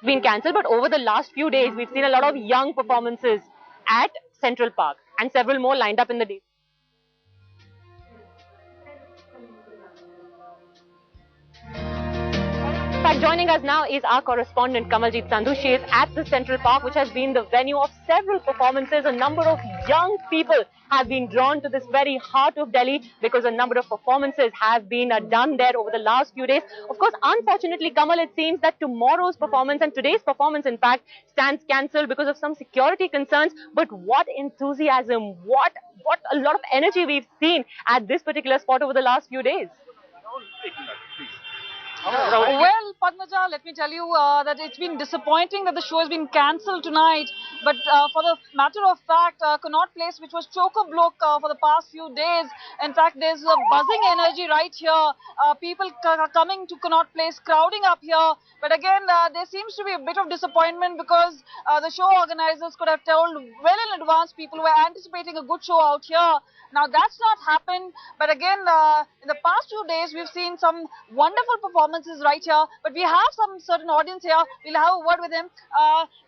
been cancelled, but over the last few days, we've seen a lot of young performances at Central Park and several more lined up in the day. Joining us now is our correspondent Kamaljeet Sandhu. She is at the Central Park, which has been the venue of several performances. A number of young people have been drawn to this very heart of Delhi because a number of performances have been done there over the last few days. Of course, unfortunately, Kamal, it seems that tomorrow's performance and today's performance, in fact, stands cancelled because of some security concerns. But what enthusiasm, what a lot of energy we've seen at this particular spot over the last few days. Well, Padmaja, let me tell you that it's been disappointing that the show has been cancelled tonight. But for the matter of fact, Connaught Place, which was chock-a-block for the past few days, in fact, there's a buzzing energy right here. People coming to Connaught Place, crowding up here. But again, there seems to be a bit of disappointment because the show organizers could have told well in advance people were anticipating a good show out here. Now, that's not happened. But again, in the past few days, we've seen some wonderful performances right here. But we have some certain audience here. We'll have a word with him.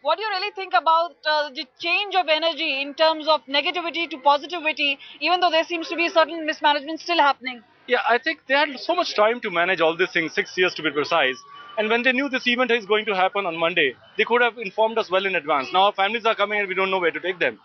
What do you really think about the change of energy in terms of negativity to positivity, even though there seems to be certain mismanagement still happening? Yeah, I think they had so much time to manage all these things, 6 years to be precise. And when they knew this event is going to happen on Monday, they could have informed us well in advance. Now our families are coming and we don't know where to take them.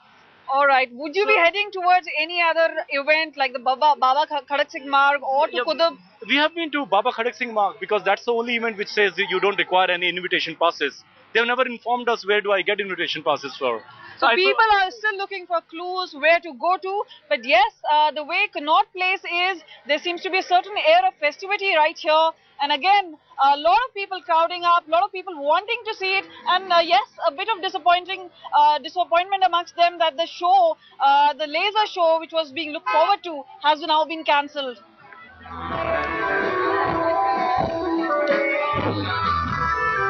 All right. Would you be heading towards any other event like the Baba Khadak Singh Marg or to Qutub? We have been to Baba Khadak Singh Marg because that's the only event which says that you don't require any invitation passes. They have never informed us where do I get invitation passes for. So people are still looking for clues where to go to. But yes, the way Connaught Place is, there seems to be a certain air of festivity right here. And again, a lot of people crowding up, a lot of people wanting to see it. And yes, a bit of disappointment amongst them that the show, the laser show, which was being looked forward to, has now been cancelled.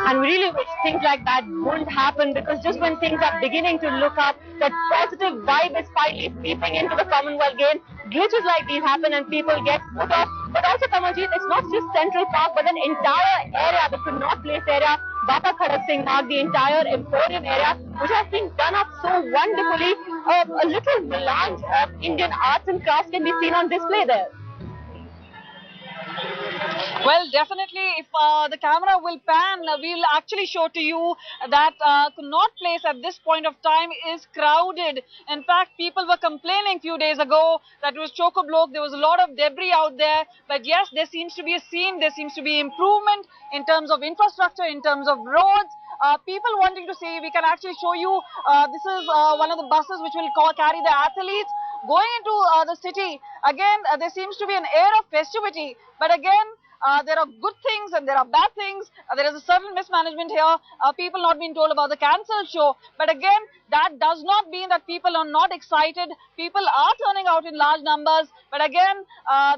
And we really wish things like that won't happen, because just when things are beginning to look up, that positive vibe is finally seeping into the Commonwealth Games. Glitches like these happen and people get put off. But also, Kamaljeet, it's not just Central Park, but the entire area, the Connaught Place area, Baba Khadak Singh Marg, the entire Emporium area, which has been done up so wonderfully. A little melange of Indian arts and crafts can be seen on display there. Well, definitely, if the camera will pan, we'll actually show to you that Connaught Place at this point of time is crowded. In fact, people were complaining a few days ago that it was chock-a-block, there was a lot of debris out there. But yes, there seems to be a scene, there seems to be improvement in terms of infrastructure, in terms of roads. People wanting to see, we can actually show you, this is one of the buses which will carry the athletes going into the city. Again, there seems to be an air of festivity, but again, there are good things and there are bad things. There is a certain mismanagement here, people not being told about the cancelled show. But again, that does not mean that people are not excited. People are turning out in large numbers. But again,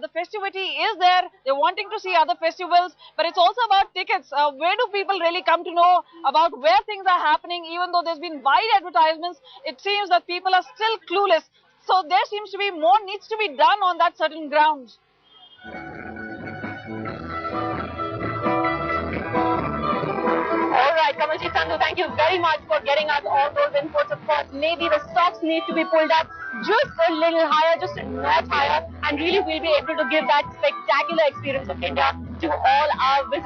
the festivity is there. They're wanting to see other festivals. But it's also about tickets. Where do people really come to know about where things are happening? Even though there's been wide advertisements, it seems that people are still clueless. So there seems to be more needs to be done on that certain grounds. Alright, Kamaljeet Sandhu, thank you very much for getting us all those inputs. Of course, maybe the socks need to be pulled up just a little higher, just a notch higher, and really we'll be able to give that spectacular experience of India to all our visitors.